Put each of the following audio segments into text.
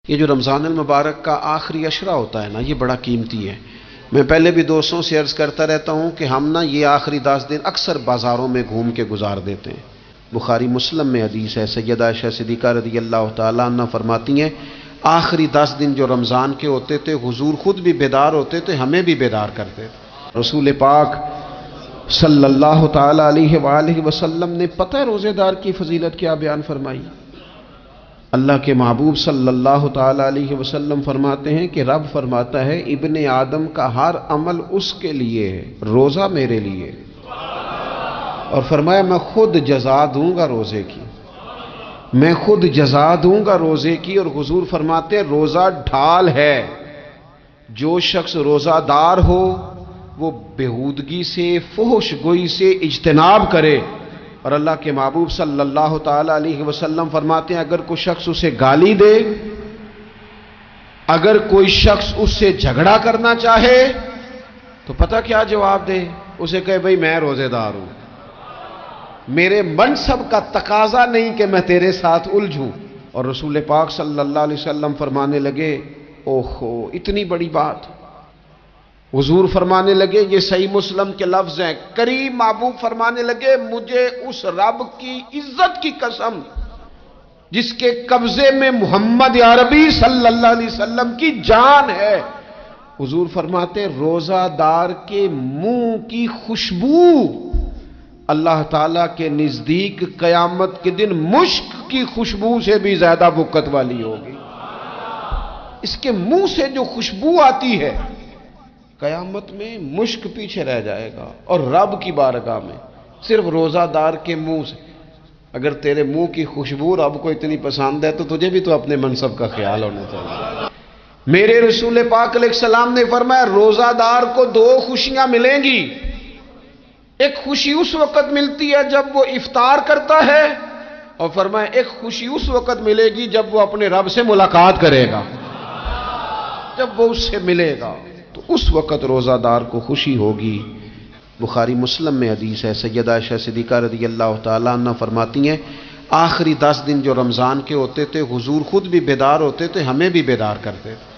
یہ جو رمضان المبارک کا آخری عشرہ ہوتا ہے نا، یہ بڑا قیمتی ہے۔ میں پہلے بھی دوستوں سے عرض کرتا رہتا ہوں کہ ہم نا یہ آخری 10 دن اکثر بازاروں میں گھوم کے گزار دیتے ہیں۔ بخاری مسلم میں حدیث ہے، سیدہ عائشہ صدیقہ رضی اللہ تعالیٰ عنہ فرماتی ہیں آخری 10 دن جو رمضان کے ہوتے تھے حضور خود بھی بیدار ہوتے تھے، ہمیں بھی بیدار کرتے تھے۔ رسول پاک صلی اللہ تعالیٰ علیہ وآلہ وسلم نے پتہ ہے روزے دار کی فضیلت کیا بیان فرمائی؟ اللہ کے محبوب صلی اللہ تعالیٰ علیہ وسلم فرماتے ہیں کہ رب فرماتا ہے ابن آدم کا ہر عمل اس کے لیے ہے، روزہ میرے لیے، اور فرمایا میں خود جزا دوں گا روزے کی، میں خود جزا دوں گا روزے کی۔ اور حضور فرماتے ہیں روزہ ڈھال ہے، جو شخص روزہ دار ہو وہ بےہودگی سے، فحش گوئی سے اجتناب کرے۔ اور اللہ کے محبوب صلی اللہ تعالیٰ علیہ وسلم فرماتے ہیں اگر کوئی شخص اسے گالی دے، اگر کوئی شخص اس سے جھگڑا کرنا چاہے تو پتہ کیا جواب دے؟ اسے کہے بھئی میں روزے دار ہوں، میرے منصب کا تقاضا نہیں کہ میں تیرے ساتھ الجھوں۔ اور رسول پاک صلی اللہ علیہ وسلم فرمانے لگے اوہو اتنی بڑی بات۔ حضور فرمانے لگے، یہ صحیح مسلم کے لفظ ہیں، کریم محبوب فرمانے لگے مجھے اس رب کی عزت کی قسم جس کے قبضے میں محمد عربی صلی اللہ علیہ وسلم کی جان ہے، حضور فرماتے روزہ دار کے منہ کی خوشبو اللہ تعالیٰ کے نزدیک قیامت کے دن مشک کی خوشبو سے بھی زیادہ بکت والی ہوگی۔ اس کے منہ سے جو خوشبو آتی ہے قیامت میں مشک پیچھے رہ جائے گا، اور رب کی بارگاہ میں صرف روزہ دار کے منہ سے۔ اگر تیرے منہ کی خوشبو رب کو اتنی پسند ہے تو تجھے بھی تو اپنے منصب کا خیال ہونا چاہیے۔ میرے رسول پاک علیہ السلام نے فرمایا روزہ دار کو 2 خوشیاں ملیں گی، ایک خوشی اس وقت ملتی ہے جب وہ افطار کرتا ہے، اور فرمایا ایک خوشی اس وقت ملے گی جب وہ اپنے رب سے ملاقات کرے گا، جب وہ اس سے ملے گا تو اس وقت روزہ دار کو خوشی ہوگی۔ بخاری مسلم میں حدیث ہے، سیدہ عائشہ صدیقہ رضی اللہ تعالیٰ عنہ فرماتی ہیں آخری 10 دن جو رمضان کے ہوتے تھے حضور خود بھی بیدار ہوتے تھے، ہمیں بھی بیدار کرتے تھے۔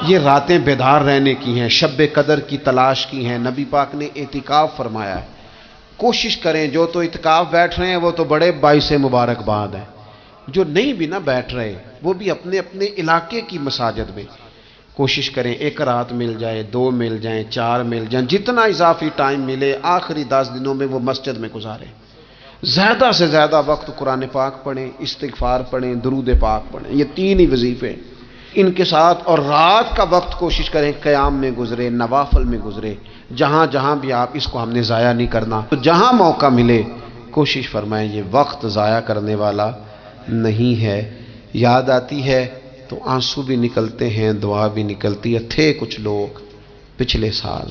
یہ راتیں بیدار رہنے کی ہیں، شب قدر کی تلاش کی ہیں۔ نبی پاک نے اعتکاف فرمایا ہے، کوشش کریں جو تو اعتکاف بیٹھ رہے ہیں وہ تو بڑے باعث مبارکباد ہیں، جو نہیں بھی نہ بیٹھ رہے وہ بھی اپنے اپنے علاقے کی مساجد میں کوشش کریں 1 رات مل جائے، 2 مل جائیں، 4 مل جائیں، جتنا اضافی ٹائم ملے آخری 10 دنوں میں وہ مسجد میں گزاریں۔ زیادہ سے زیادہ وقت قرآن پاک پڑھیں، استغفار پڑھیں، درود پاک پڑھیں، یہ 3 ہی وظیفے ان کے ساتھ۔ اور رات کا وقت کوشش کریں قیام میں گزرے، نوافل میں گزرے، جہاں جہاں بھی آپ اس کو ہم نے ضائع نہیں کرنا، تو جہاں موقع ملے کوشش فرمائیں، یہ وقت ضائع کرنے والا نہیں ہے۔ یاد آتی ہے تو آنسو بھی نکلتے ہیں، دعا بھی نکلتی ہے۔ تھے کچھ لوگ پچھلے سال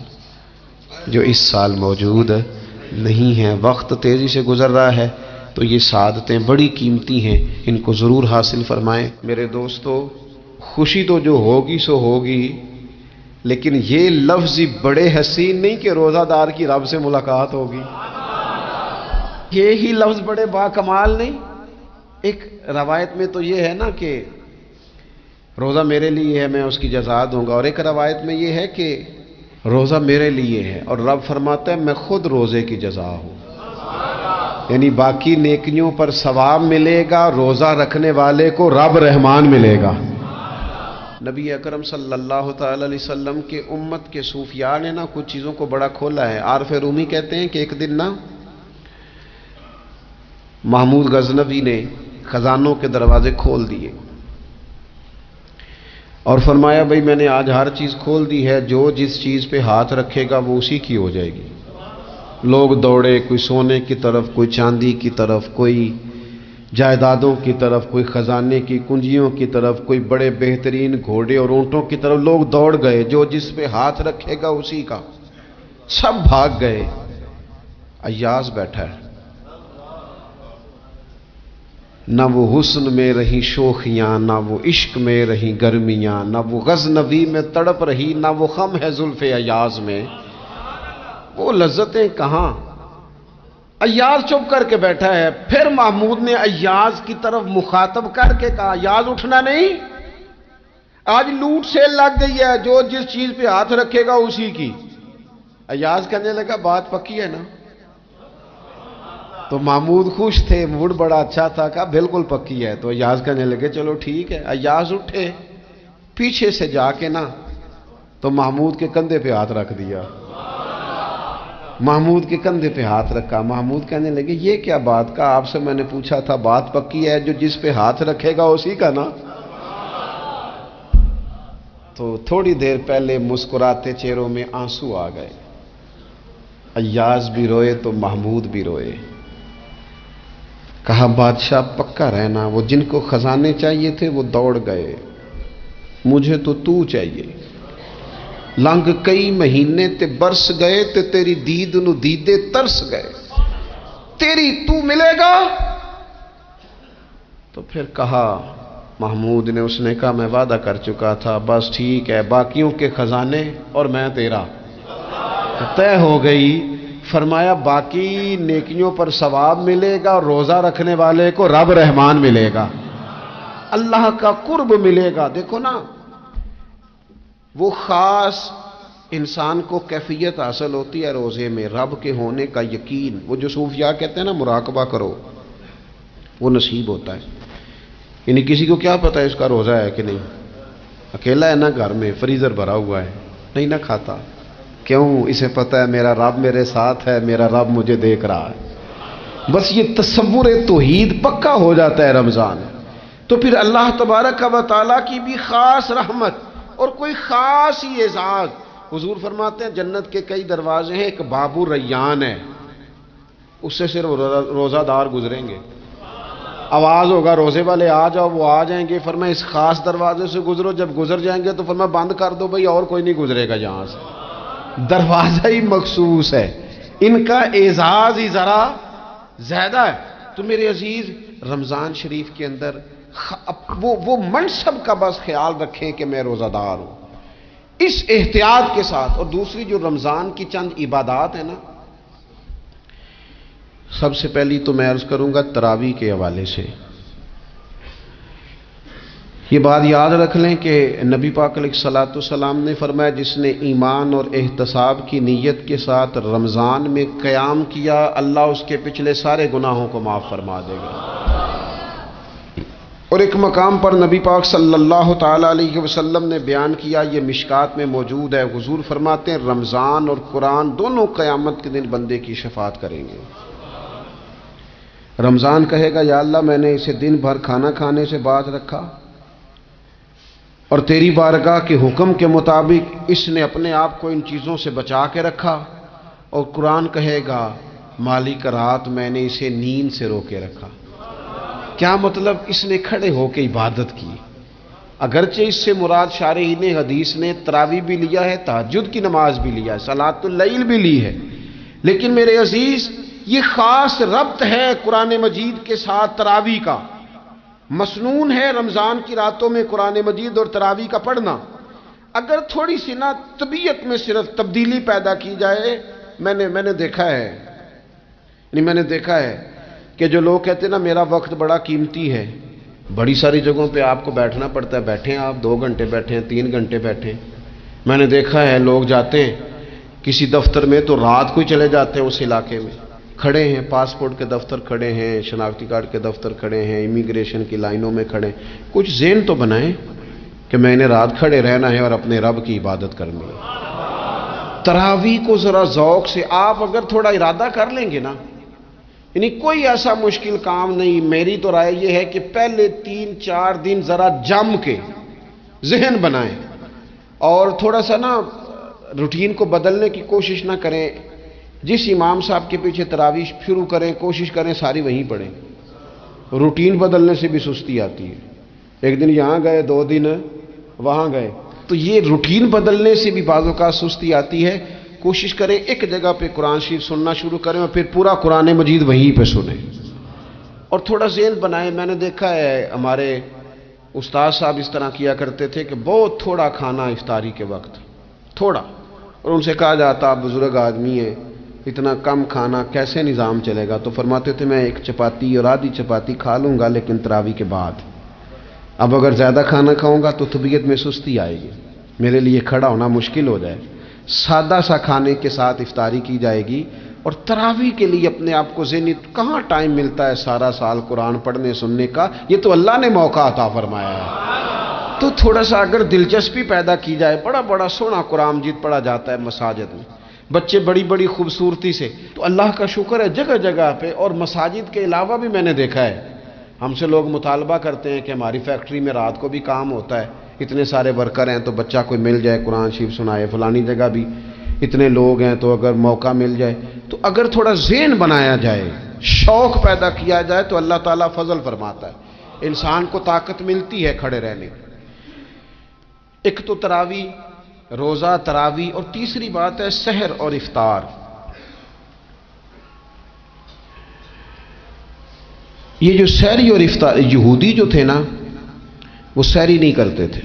جو اس سال موجود نہیں ہیں، وقت تیزی سے گزر رہا ہے تو یہ سعادتیں بڑی قیمتی ہیں، ان کو ضرور حاصل فرمائیں۔ میرے دوستو خوشی تو جو ہوگی سو ہوگی، لیکن یہ لفظ بڑے حسین نہیں کہ روزہ دار کی رب سے ملاقات ہوگی، یہی لفظ بڑے باکمال نہیں؟ ایک روایت میں تو یہ ہے نا کہ روزہ میرے لیے ہے میں اس کی جزا دوں گا، اور ایک روایت میں یہ ہے کہ روزہ میرے لیے ہے اور رب فرماتا ہے میں خود روزے کی جزا ہوں، یعنی باقی نیکیوں پر ثواب ملے گا، روزہ رکھنے والے کو رب رحمان ملے گا۔ نبی اکرم صلی اللہ تعالی علیہ وسلم کے امت کے صوفیاء نے نا کچھ چیزوں کو بڑا کھولا ہے۔ عارف رومی کہتے ہیں کہ ایک دن نا محمود غزنوی نے خزانوں کے دروازے کھول دیے اور فرمایا بھئی میں نے آج ہر چیز کھول دی ہے، جو جس چیز پہ ہاتھ رکھے گا وہ اسی کی ہو جائے گی۔ لوگ دوڑے، کوئی سونے کی طرف، کوئی چاندی کی طرف، کوئی جائیدادوں کی طرف، کوئی خزانے کی کنجیوں کی طرف، کوئی بڑے بہترین گھوڑے اور اونٹوں کی طرف، لوگ دوڑ گئے، جو جس پہ ہاتھ رکھے گا اسی کا۔ سب بھاگ گئے، ایاز بیٹھا ہے، نہ وہ حسن میں رہی شوخیاں، نہ وہ عشق میں رہی گرمیاں، نہ وہ غزنوی میں تڑپ رہی، نہ وہ خم ہے زلف ایاز میں، وہ لذتیں کہاں۔ ایاز چپ کر کے بیٹھا ہے۔ پھر محمود نے ایاز کی طرف مخاطب کر کے کہا ایاز اٹھنا نہیں، آج لوٹ سیل لگ گئی ہے، جو جس چیز پہ ہاتھ رکھے گا اسی کی۔ ایاز کہنے لگا بات پکی ہے نا؟ تو محمود خوش تھے، موڈ بڑا اچھا تھا، کہا بالکل پکی ہے۔ تو ایاز کہنے لگے چلو ٹھیک ہے۔ ایاز اٹھے، پیچھے سے جا کے نا تو محمود کے کندھے پہ ہاتھ رکھ دیا، محمود کے کندھے پہ ہاتھ رکھا۔ محمود کہنے لگے یہ کیا بات کا، آپ سے میں نے پوچھا تھا بات پکی ہے، جو جس پہ ہاتھ رکھے گا اسی کا نا۔ تو تھوڑی دیر پہلے مسکراتے چہروں میں آنسو آ گئے، ایاز بھی روئے تو محمود بھی روئے۔ کہا بادشاہ پکا رہنا، وہ جن کو خزانے چاہیے تھے وہ دوڑ گئے، مجھے تو چاہیے۔ لنگ کئی مہینے تے برس گئے تے تیری دید نو دیدے ترس گئے، تیری تو ملے گا۔ تو پھر کہا محمود نے، اس نے کہا میں وعدہ کر چکا تھا، بس ٹھیک ہے، باقیوں کے خزانے اور میں تیرا طے ہو گئی۔ فرمایا باقی نیکیوں پر ثواب ملے گا، اور روزہ رکھنے والے کو رب رحمان ملے گا، اللہ کا قرب ملے گا۔ دیکھو نا، وہ خاص انسان کو کیفیت حاصل ہوتی ہے روزے میں، رب کے ہونے کا یقین۔ وہ جو صوفیاء کہتے ہیں نا مراقبہ کرو، وہ نصیب ہوتا ہے۔ یعنی کسی کو کیا پتا ہے اس کا روزہ ہے کہ نہیں، اکیلا ہے نا گھر میں، فریزر بھرا ہوا ہے، نہیں نہ کھاتا، کیوں؟ اسے پتا ہے میرا رب میرے ساتھ ہے، میرا رب مجھے دیکھ رہا ہے۔ بس یہ تصور توحید پکا ہو جاتا ہے رمضان، تو پھر اللہ تبارک و تعالیٰ کی بھی خاص رحمت اور کوئی خاص ہی اعزاز۔ حضور فرماتے ہیں جنت کے کئی دروازے ہیں، ایک باب الریان ہے، اس سے صرف روزہ دار گزریں گے۔ آواز ہوگا روزے والے آ جاؤ، وہ آ جائیں گے، فرمایا اس خاص دروازے سے گزرو۔ جب گزر جائیں گے تو فرمایا بند کر دو بھائی، اور کوئی نہیں گزرے گا یہاں سے، دروازہ ہی مخصوص ہے، ان کا اعزاز ہی ذرا زیادہ ہے۔ تو میرے عزیز، رمضان شریف کے اندر وہ منصب کا بس خیال رکھیں کہ میں روزہ دار ہوں، اس احتیاط کے ساتھ۔ اور دوسری جو رمضان کی چند عبادات ہیں نا، سب سے پہلی تو میں عرض کروں گا تراویح کے حوالے سے۔ یہ بات یاد رکھ لیں کہ نبی پاک علیہ الصلوۃ والسلام نے فرمایا جس نے ایمان اور احتساب کی نیت کے ساتھ رمضان میں قیام کیا، اللہ اس کے پچھلے سارے گناہوں کو معاف فرما دے گا۔ اور ایک مقام پر نبی پاک صلی اللہ تعالی علیہ وسلم نے بیان کیا، یہ مشکات میں موجود ہے، حضور فرماتے ہیں رمضان اور قرآن دونوں قیامت کے دن بندے کی شفاعت کریں گے۔ رمضان کہے گا یا اللہ میں نے اسے دن بھر کھانا کھانے سے باز رکھا، اور تیری بارگاہ کے حکم کے مطابق اس نے اپنے آپ کو ان چیزوں سے بچا کے رکھا۔ اور قرآن کہے گا مالک رات میں نے اسے نیند سے روکے رکھا۔ کیا مطلب؟ اس نے کھڑے ہو کے عبادت کی، اگرچہ اس سے مراد شارحین حدیث نے تراویح بھی لیا ہے، تہجد کی نماز بھی لیا ہے، صلاۃ اللیل بھی لی ہے، لیکن میرے عزیز یہ خاص ربط ہے قرآن مجید کے ساتھ تراویح کا۔ مسنون ہے رمضان کی راتوں میں قرآن مجید اور تراویح کا پڑھنا۔ اگر تھوڑی سی نا طبیعت میں صرف تبدیلی پیدا کی جائے، میں نے دیکھا ہے کہ جو لوگ کہتے ہیں نا میرا وقت بڑا قیمتی ہے، بڑی ساری جگہوں پہ آپ کو بیٹھنا پڑتا ہے، بیٹھیں آپ 2 گھنٹے بیٹھیں، 3 گھنٹے بیٹھیں۔ میں نے دیکھا ہے لوگ جاتے ہیں کسی دفتر میں تو رات کو ہی چلے جاتے ہیں اس علاقے میں، کھڑے ہیں، پاسپورٹ کے دفتر کھڑے ہیں، شناختی کارڈ کے دفتر کھڑے ہیں، امیگریشن کی لائنوں میں کھڑے ہیں۔ کچھ ذہن تو بنائیں کہ میں نے رات کھڑے رہنا ہے اور اپنے رب کی عبادت کرنی ہے۔ تراویح کو ذرا ذوق سے آپ اگر تھوڑا ارادہ کر لیں گے نا، یعنی کوئی ایسا مشکل کام نہیں۔ میری تو رائے یہ ہے کہ پہلے 3-4 دن ذرا جم کے ذہن بنائیں، اور تھوڑا سا نا روٹین کو بدلنے کی کوشش نہ کریں۔ جس امام صاحب کے پیچھے تراویح شروع کریں، کوشش کریں ساری وہیں پڑھیں۔ روٹین بدلنے سے بھی سستی آتی ہے، ایک دن یہاں گئے، 2 دن وہاں گئے، تو یہ روٹین بدلنے سے بھی بعض اوقات سستی آتی ہے۔ کوشش کریں ایک جگہ پہ قرآن شریف سننا شروع کریں اور پھر پورا قرآن مجید وہیں پہ سنیں، اور تھوڑا ذہن بنائیں۔ میں نے دیکھا ہے ہمارے استاد صاحب اس طرح کیا کرتے تھے کہ بہت تھوڑا کھانا افطاری کے وقت، تھوڑا، اور ان سے کہا جاتا آپ بزرگ آدمی ہیں، اتنا کم کھانا کیسے نظام چلے گا؟ تو فرماتے تھے میں 1 چپاتی اور آدھی چپاتی کھا لوں گا لیکن تراویح کے بعد، اب اگر زیادہ کھانا کھاؤں گا تو طبیعت میں سستی آئے گی، میرے لیے کھڑا ہونا مشکل ہو جائے، سادہ سا کھانے کے ساتھ افطاری کی جائے گی۔ اور تراویح کے لیے اپنے آپ کو ذہنی، کہاں ٹائم ملتا ہے سارا سال قرآن پڑھنے سننے کا، یہ تو اللہ نے موقع عطا فرمایا ہے۔ تو تھوڑا سا اگر دلچسپی پیدا کی جائے، بڑا بڑا سونا قرآن مجید پڑھا جاتا ہے مساجد میں، بچے بڑی بڑی خوبصورتی سے، تو اللہ کا شکر ہے جگہ جگہ پہ۔ اور مساجد کے علاوہ بھی میں نے دیکھا ہے، ہم سے لوگ مطالبہ کرتے ہیں کہ ہماری فیکٹری میں رات کو بھی کام ہوتا ہے، اتنے سارے ورکر ہیں تو بچہ کوئی مل جائے قرآن شریف سنائے، فلانی جگہ بھی اتنے لوگ ہیں تو اگر موقع مل جائے، تو اگر تھوڑا ذہن بنایا جائے، شوق پیدا کیا جائے تو اللہ تعالیٰ فضل فرماتا ہے، انسان کو طاقت ملتی ہے کھڑے رہنے کی۔ ایک تو تراویح، روزہ، تراویح، اور تیسری بات ہے سحر اور افطار۔ یہ جو سحری اور افطار، یہودی جو تھے نا وہ سحری نہیں کرتے تھے،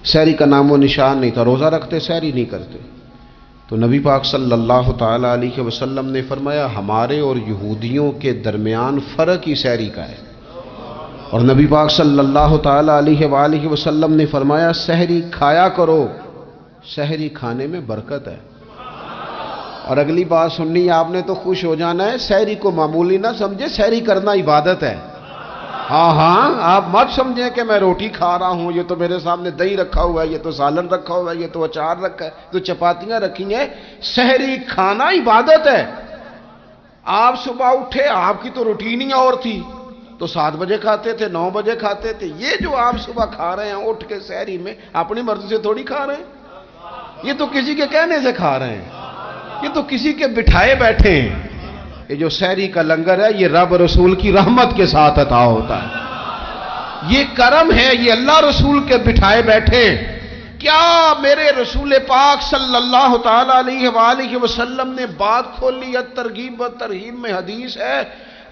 سحری کا نام و نشان نہیں تھا، روزہ رکھتے سحری نہیں کرتے۔ تو نبی پاک صلی اللہ تعالی علیہ وسلم نے فرمایا ہمارے اور یہودیوں کے درمیان فرق ہی سحری کا ہے، اور نبی پاک صلی اللہ تعالی علیہ وآلہ وسلم نے فرمایا سحری کھایا کرو، سحری کھانے میں برکت ہے۔ اور اگلی بات سننی آپ نے تو خوش ہو جانا ہے، سحری کو معمولی نہ سمجھے، سحری کرنا عبادت ہے۔ ہاں آپ مت سمجھیں کہ میں روٹی کھا رہا ہوں، یہ تو میرے سامنے دہی رکھا ہوا ہے، یہ تو سالن رکھا ہوا ہے، یہ تو اچار رکھا ہے، تو چپاتیاں رکھی ہیں۔ سحری کھانا عبادت ہے۔ آپ صبح اٹھے، آپ کی تو روٹین ہی اور تھی، تو 7 بجے کھاتے تھے، 9 بجے کھاتے تھے۔ یہ جو آپ صبح کھا رہے ہیں اٹھ کے سحری میں، اپنی مرضی سے تھوڑی کھا رہے ہیں، یہ تو کسی کے کہنے سے کھا رہے ہیں، یہ تو کسی کے بٹھائے بیٹھے ہیں۔ یہ جو سحری کا لنگر ہے یہ رب رسول کی رحمت کے ساتھ عطا ہوتا ہے، یہ کرم ہے، یہ اللہ رسول کے بٹھائے بیٹھے۔ کیا میرے رسول پاک صلی اللہ تعالی علیہ وآلہ وسلم نے بات کھولی ہے، ترغیب و ترہیب میں حدیث ہے،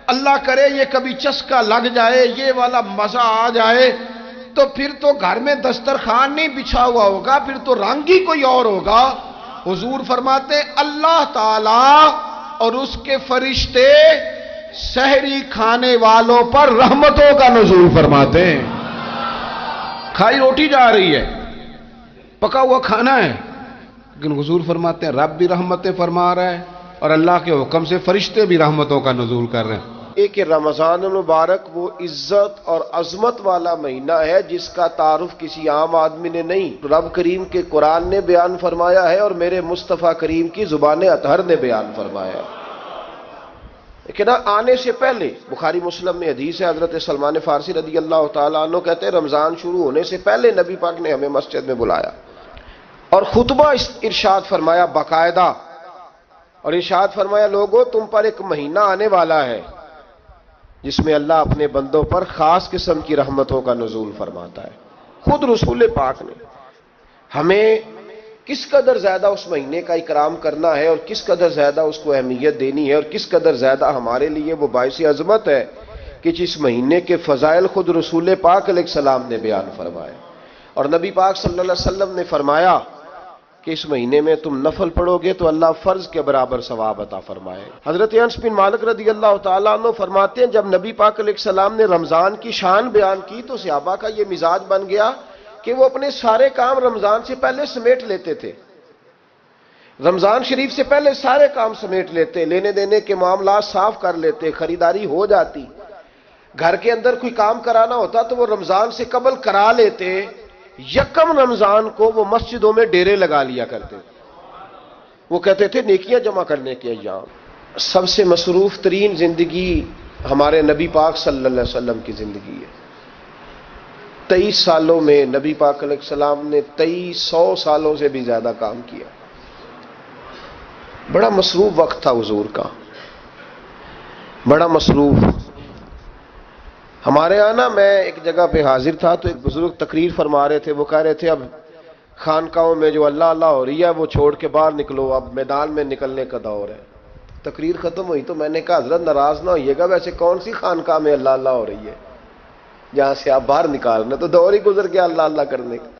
اللہ کرے یہ کبھی چسکا لگ جائے، یہ والا مزہ آ جائے، تو پھر تو گھر میں دسترخوان نہیں بچھا ہوا ہوگا، پھر تو رنگ ہی کوئی اور ہوگا۔ حضور فرماتے اللہ تعالی اور اس کے فرشتے سحری کھانے والوں پر رحمتوں کا نزول فرماتے ہیں۔ کھائی روٹی جا رہی ہے، پکا ہوا کھانا ہے، لیکن حضور فرماتے ہیں رب بھی رحمتیں فرما رہا ہے، اور اللہ کے حکم سے فرشتے بھی رحمتوں کا نزول کر رہے ہیں۔ ایک رمضان المبارک وہ عزت اور عظمت والا مہینہ ہے جس کا تعارف کسی عام آدمی نے نہیں، رب کریم کے قرآن نے بیان فرمایا ہے اور میرے مصطفیٰ کریم کی زبان اطہر نے بیان فرمایا ہے۔ لیکن آنے سے پہلے بخاری مسلم میں حدیث ہے، حضرت سلمان فارسی رضی اللہ تعالیٰ عنہ کہتے ہیں رمضان شروع ہونے سے پہلے نبی پاک نے ہمیں مسجد میں بلایا اور خطبہ ارشاد فرمایا باقاعدہ، اور ارشاد فرمایا لوگو تم پر ایک مہینہ آنے والا ہے جس میں اللہ اپنے بندوں پر خاص قسم کی رحمتوں کا نزول فرماتا ہے۔ خود رسول پاک نے ہمیں کس قدر زیادہ اس مہینے کا اکرام کرنا ہے اور کس قدر زیادہ اس کو اہمیت دینی ہے اور کس قدر زیادہ ہمارے لیے وہ باعث عظمت ہے کہ جس مہینے کے فضائل خود رسول پاک علیہ السلام نے بیان فرمائے، اور نبی پاک صلی اللہ علیہ وسلم نے فرمایا کہ اس مہینے میں تم نفل پڑھو گے تو اللہ فرض کے برابر ثواب عطا فرمائے۔ حضرت انس بن مالک رضی اللہ تعالیٰ عنہ فرماتے ہیں جب نبی پاک علیہ السلام نے رمضان کی شان بیان کی تو صحابہ کا یہ مزاج بن گیا کہ وہ اپنے سارے کام رمضان سے پہلے سمیٹ لیتے تھے، رمضان شریف سے پہلے سارے کام سمیٹ لیتے، لینے دینے کے معاملات صاف کر لیتے، خریداری ہو جاتی، گھر کے اندر کوئی کام کرانا ہوتا تو وہ رمضان سے قبل کرا لیتے، یکم رمضان کو وہ مسجدوں میں ڈیرے لگا لیا کرتے، وہ کہتے تھے نیکیاں جمع کرنے کے ایام۔ سب سے مصروف ترین زندگی ہمارے نبی پاک صلی اللہ علیہ وسلم کی زندگی ہے۔ 23 سالوں میں نبی پاک علیہ السلام نے 2300 سالوں سے بھی زیادہ کام کیا، بڑا مصروف وقت تھا حضور کا، بڑا مصروف۔ ہمارے یہاں میں ایک جگہ پہ حاضر تھا تو ایک بزرگ تقریر فرما رہے تھے، وہ کہہ رہے تھے اب خانقاہوں میں جو اللہ اللہ ہو رہی ہے وہ چھوڑ کے باہر نکلو، اب میدان میں نکلنے کا دور ہے۔ تقریر ختم ہوئی تو میں نے کہا حضرت ناراض نہ ہوئیے گا، ویسے کون سی خانقاہ میں اللہ اللہ ہو رہی ہے جہاں سے آپ باہر نکالنا، تو دور ہی گزر گیا اللہ اللہ کرنے کا۔